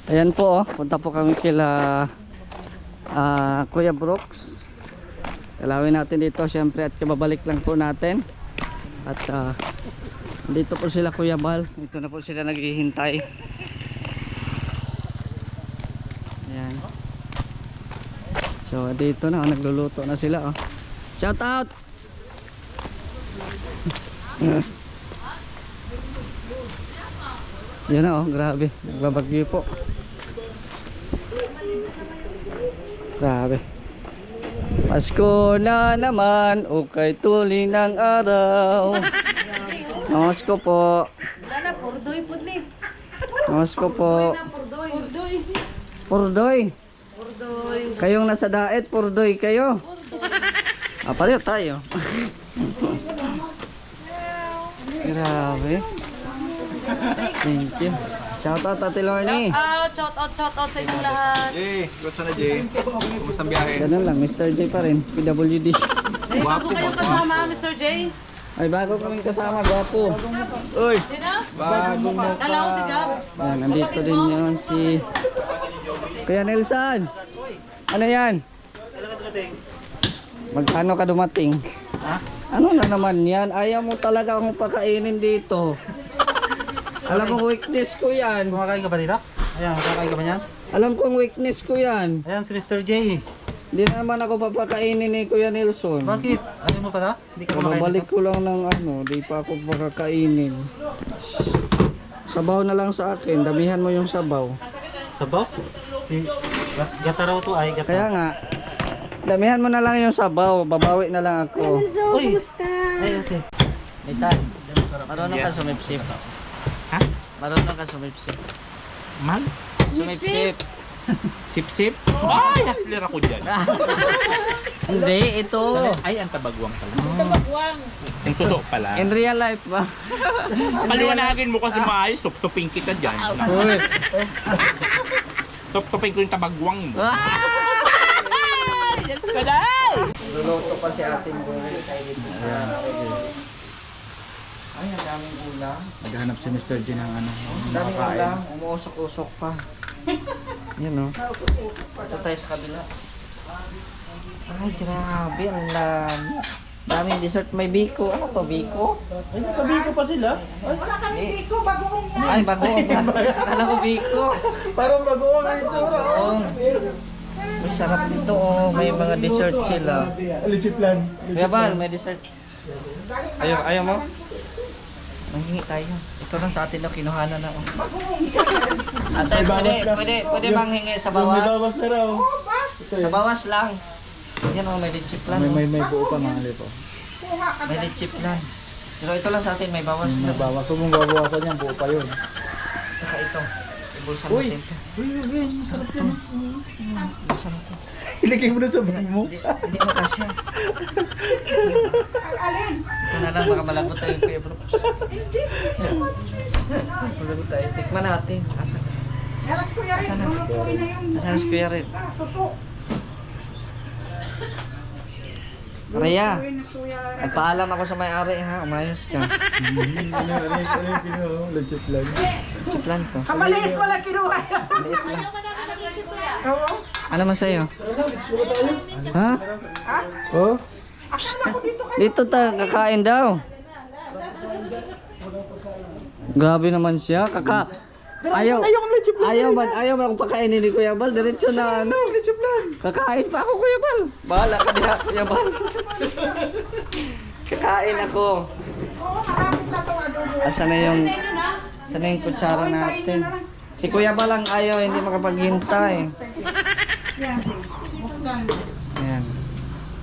Ayan po, punta po kami kila Kuya Brooks. Kalawin natin dito syempre at kababalik lang po natin. At dito po sila Kuya Bal. Dito na po sila naghihintay. Ayan. So dito na, nagluluto na sila. Shout out! Yan na grabe, nagbabagyo po. Grabe. Pasko na naman, okay tuloy ng araw. Namasko po. Namasko po. Purdoy. Kayong nasa daet, purdoy kayo. Pareho tayo. Grabe. Thank you. Shout out Ate Lorne. Shout out sa inyong lahat. Jay, kumusta na Jay? Kumusta ang biyahe? Ganun lang, Mr. J pa rin, PWD. Ay, bago kayong kasama, Mr. J. Ay, bago kaming kasama, gwapo. Uy! Sino? Bagong mo. Kala ko si Gab. Yan, nandito din yun si Kuya Nelson. Ano yan? Magkano ka dumating? Ha? Ano na naman yan? Ayaw mo talaga akong pakainin dito. Alam mo weakness ko yan. Kumakain ka ba dito? Ayan, kumakain ka ba yan? Alam kong weakness ko yan. Ayan si Mr. J. Hindi naman ako papakainin ni Kuya Nelson. Bakit? Ayaw mo pala? Hindi ka kumakain Babalik dito? ko lang ng di pa ako pakakainin. Sabaw na lang sa akin, damihan mo yung sabaw. Sabaw? Si gata raw to ay gata. Kaya nga, damihan mo na lang yung sabaw, babawi na lang ako. Uy! Ay, ate. Nitan, marunong ka sumipsip. Ha? Marunong ka sumipsip. Man? Sumipsip. Sip-sip? Ay, hustler ako dyan. Hindi, ito. Ay, ang tabagwang pala. Tabagwang. Ang totoo pala. In real life ba? Paliwanagin mo kasi maayos, sup-suping kita dyan. Uy. Sup-suping ko yung tabagwang mo. Luluto pa si ating buhay. Ay, ang daming ulam. Naghahanap si Mr. J ng ano, Ang daming ulam, umuusok-usok pa. Yan o. Ito tayo sa kabila. Ay, grabe. Ang daming dessert. May biko. Ano to, biko? Ay, kabiko pa sila? Wala kami biko, bagoong yan. Ay, bagoong. Kala ko biko. Parang bagoong ang itsura. Oo. May sarap dito. Oh. May mga dessert sila. Legit plan. Kuya Bal, may dessert. Ayaw mo? Manghingi tayo. Ito lang sa atin na kinuhanan na. Ate, pwede manghingi sa bawas. May bawas na raw. Sa bawas lang. Yan o, may leche plan. May buo pa mga lipo. May leche plan. Pero ito lang sa atin, may bawas na. May bawas. Kung babawasan yan, buo pa yun. Tsaka ito. Ibulsan natin. Masarap to. Ibulsan natin. Ilagay mo na sa bag mo. Hindi makasya. Ito na lang, baka malagot tayo Kuya Brooks. Malagot tayo. Tikman natin. Asan na? Asan na? Asan na si Kuya Red? Rhea, nagpaalam ako sa may-ari ha. Umayos ka. Legit plan. Leche plan to. Kamaliit wala kinuha. Maliit lang. Oo. Ano man sa'yo? Ha? Oh? Dito kakain daw. Grabe naman siya. Ayaw man akong pakainin ni Kuya Bal. Diretso na ano. Kakain pa ako Kuya Bal. Bahala ka diha Kuya Bal. Kakain ako. Oo, malapit na itong adobo. Asan na yung kutsara natin? Si Kuya Bal lang ayaw, hindi makapaghintay. Yan. Bukdan. Ayan.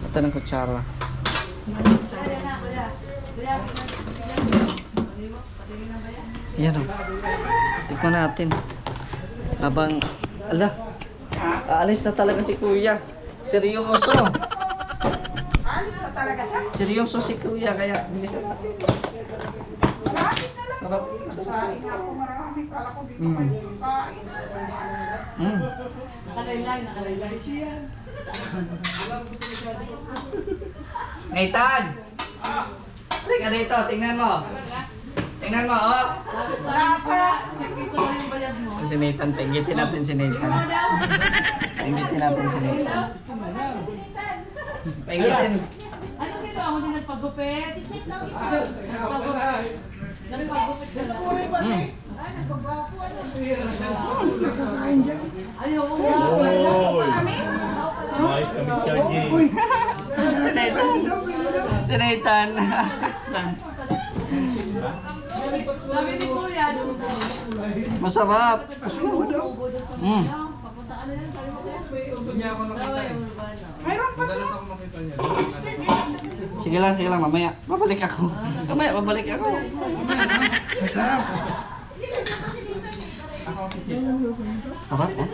Ito ng kutsara. Ayan o. Tikman natin. Habang, aalis na talaga si Kuya. Seryoso. Alis na talaga siya. Seryoso si Kuya, kaya bilis na. Sarap. Kain ako marami. Kala ko dito kayo kain. Nakalaylay siya. Nathan! Halika dito, tingnan mo. Tingnan mo, oh. Wala pa. ko daw yung bayad mo. Si Nathan, pinggitin natin si Nathan. Pinggitin natin si Nathan. Pinggitin. Ano sino ako din nagpagupit? Nagpagupit ka lang. Ayaw mo nga. Ayos kami charging. Si Nathan. Si Nathan. Sabi ni Kuya. Masarap. Mm. Sige lang, mamaya. Babalik ako. Sarap, oh.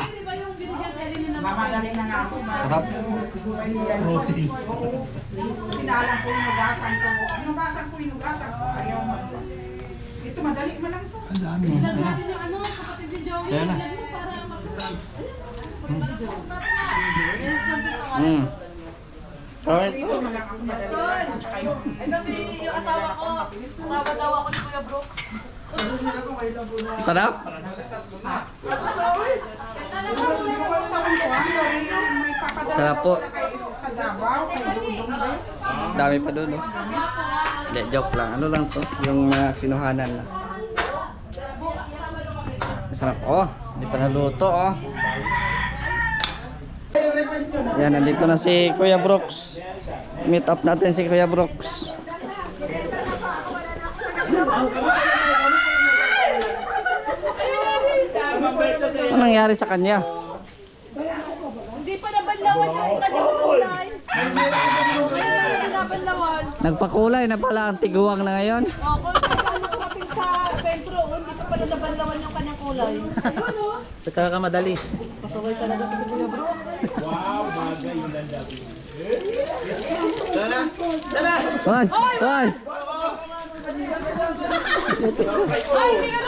Di ba yung binigyan sa Elena ng Mamadali na nga ako. Sarap. Sinalang ko yung nugasan ko. Nugasan ko. Ayaw mo. Ito, madali mo lang to. Ilan natin yung ano, kapatid ni Joey. Kaya na. Ilan mo para makasal. Yes, sabi ko nga. Mm. Alright. Ito na lang ako madali. Tsaka yung Ito si yung asawa ko. Asawa daw ako ni Kuya Brooks. Sarap. Sarap po. sa Davao. Dami pa doon, oh. Hindi, joke lang. Ano lang to? Yung mga kinuhanan lang. Sarap. Oh, hindi pa naluto, oh. Yan, nandito na si Kuya Brooks. Meet up natin si Kuya Brooks. Ano nangyari sa kanya? Hindi pa nabanlawan yung kanyang kulay. Kaya na nabanlawan. Nagpakulay na pala ang tiguang na ngayon. O, kung saan natin sa sentro, hindi pa pala nabanlawan yung kanyang kulay. Ayun o. Saka ka madali. Pasaway talaga kasi Kuya Brooks. Hoy! Hoy! Ay, hindi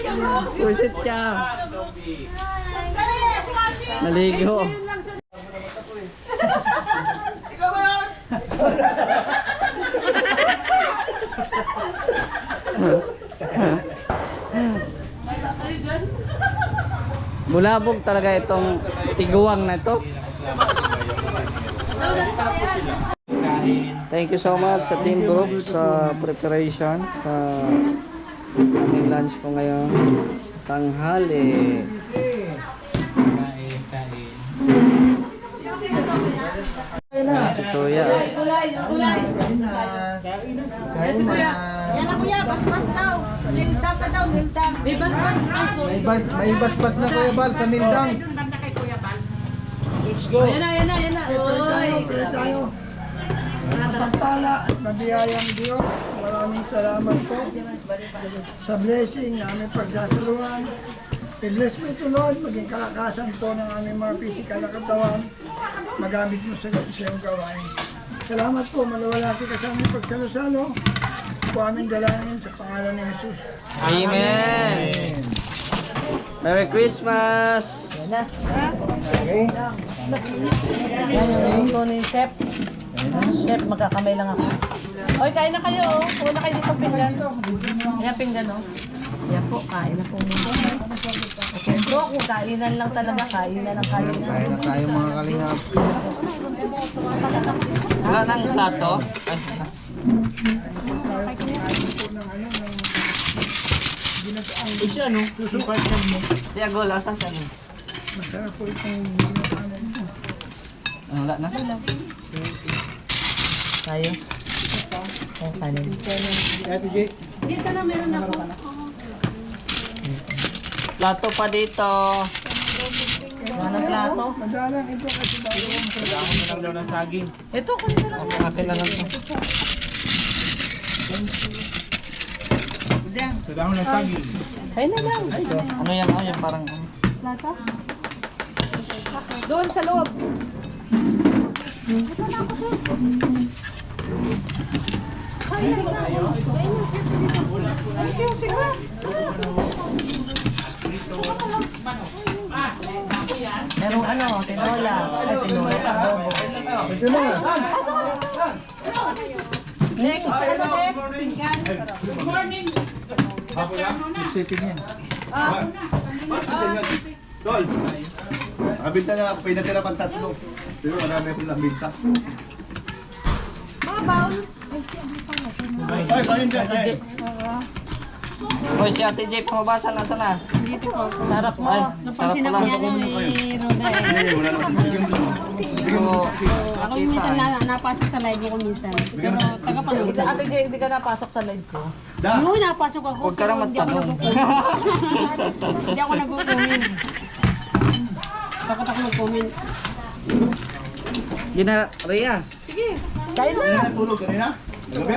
ka na! Pusit ka! Naligo! Bulabog talaga itong tiguang na ito. Thank you so much sa Team Group sa preparation sa aming lunch po ngayon tanghali. Si Kuya. Kulay, kulay. Yes, Kuya. Yan na Kuya, basbas daw. Nildang ka daw, nildang. May basbas. Ay, sorry. May basbas na Kuya Bal sa Nildang. Yan na, yan na, yan na. Oy. Pray tayo. Pagpala at mabiyayang Diyos, maraming salamat po sa blessing na aming pagsasaluhan. I-bless mo ito, Lord, maging kalakasan po ng aming mga physical na katawan, magamit mo sa iyong gawain. Salamat po, malawalaki ka sa aming pagsalusalo. Po aming dalangin sa pangalan ni Jesus. Amen. Merry Christmas. Okay? Yan yung luto ni Chef. Chef, magkakamay lang ako. Oy, kain na kayo. Kuha na kayo dito pinggan. Ayan pinggan, oh. Ayan po, kain na po muna. Okay, bro, kung kainan lang talaga, kainan ang kainan. Kaya na tayo mga kalingap. Wala nang plato. Ay, Tayo kumain po ng ano, ng si Agol, asa siya? masarap po itong ginagawa mo. Wala na. Tayo. Oh, kanin. Dito na meron ako. Plato pa dito. Wala ng plato. Madalang ito kasi bago. Ito, kunin na lang. Akin na lang to. Kain na lang. Ano yan? Ano yan? Parang... Plato? Doon sa loob. Merong ano, tino? Ito na nga. Dek, ano dek? Pinggan. Tol, nakabinta na ako, pinatira pang tatlo. Pero marami akong nabinta. Mga baon. Ay, kanin dyan, kanin. Hoy, si Ate J, pangubasan, nasa na? Dito po. Sarap mo. Napansin ako niya ni Roda eh. Ay, wala naman. Ako yung minsan napasok sa live ko minsan. Pero taga-panood. Ate Jay, hindi ka napasok sa live ko. Da, Yung napasok ako, Huwag ka lang pero hindi ako magtanong. nag-comment. Hindi ako nag-comment. Takot ako mag-comment. Gina, Rhea. Kain na. kanina natulog, kanina? Gabi?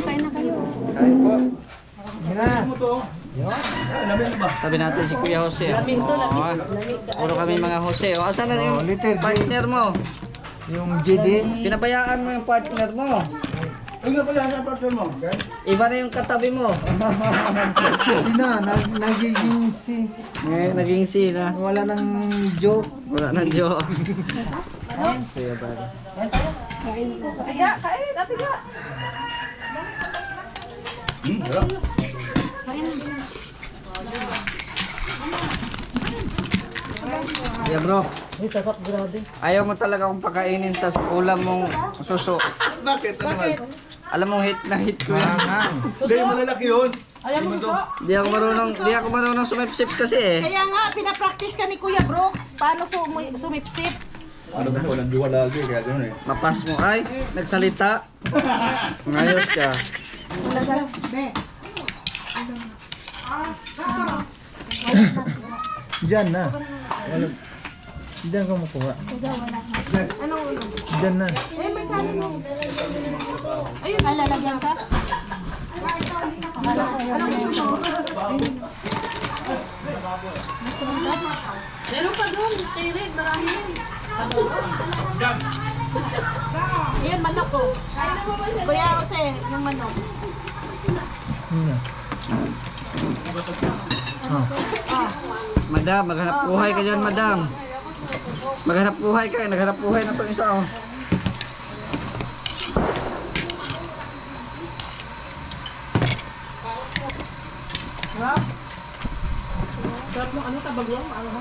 Kain na kayo. Kain po. Ano mo to? Ay, namin ba? Sabi natin si Kuya Jose. Lamig to, lamig. Oo. Lamig. Puro kami mga Jose. O, asan na yung partner mo? Yung JD. Pinabayaan mo yung partner mo. Ay, nga pala, sa partner mo. Iba na yung katabi mo. Sina, nagiging si. Ngayon, naging sila. Wala nang joke. Wala na Diyo. Atiga, kain. Atiga. Sarap. Yeah bro, Ay, sarap, grabe. ayaw mo talaga akong pakainin sa ulam mong suso. Bakit? Ano naman? Alam mo hit na hit ko yan. Hindi, malalaki yun. Ayaw mo gusto? Di ako marunong sumipsip kasi eh. Kaya nga, pinapractice ka ni Kuya Brooks. Paano sumipsip? Ano kasi, walang diwa lagi, kaya gano'n eh. Mapas mo ay, nagsalita. Ngayos ka. Diyan na. Diyan ka makuha. Diyan na. Ayun, lalagyan ka. Meron pa doon, tirid, marami yun. Ayan, manok ko. Kuya Jose, yung manok. Yun na. Madam, maghanap buhay ka dyan, madam. Maghanap buhay ka, naghanap buhay na to isa oh. Sarap ng ano, tabagwang, ano?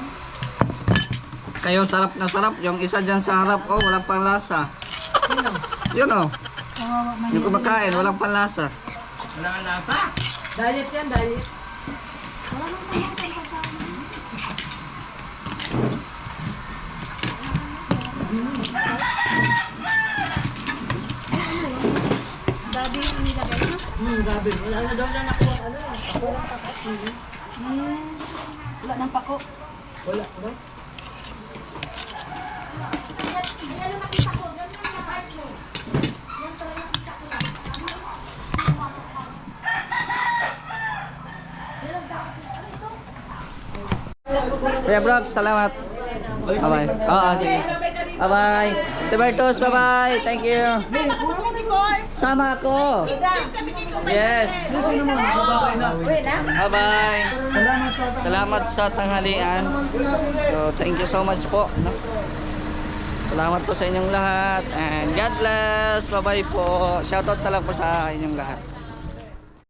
Kayo sarap na sarap, yung isa dyan sa harap oh, walang panlasa. Yun oh. Yung kumakain, walang panlasa. Diet yan, diet. Gabi yung nilagay mo. Grabe. Wala na daw na nakuha, ano yan. Ako lang tapat. Wala ng pako. Wala, no? Kuya Brooks, salamat. Bye-bye. Oo, sige. Bye-bye. Tibertos, bye-bye. Thank you. Sama ako. Yes. Bye-bye. Salamat sa tanghalian. So, thank you so much po. No? Salamat po sa inyong lahat. And God bless. Bye-bye po. Shoutout na lang po sa inyong lahat.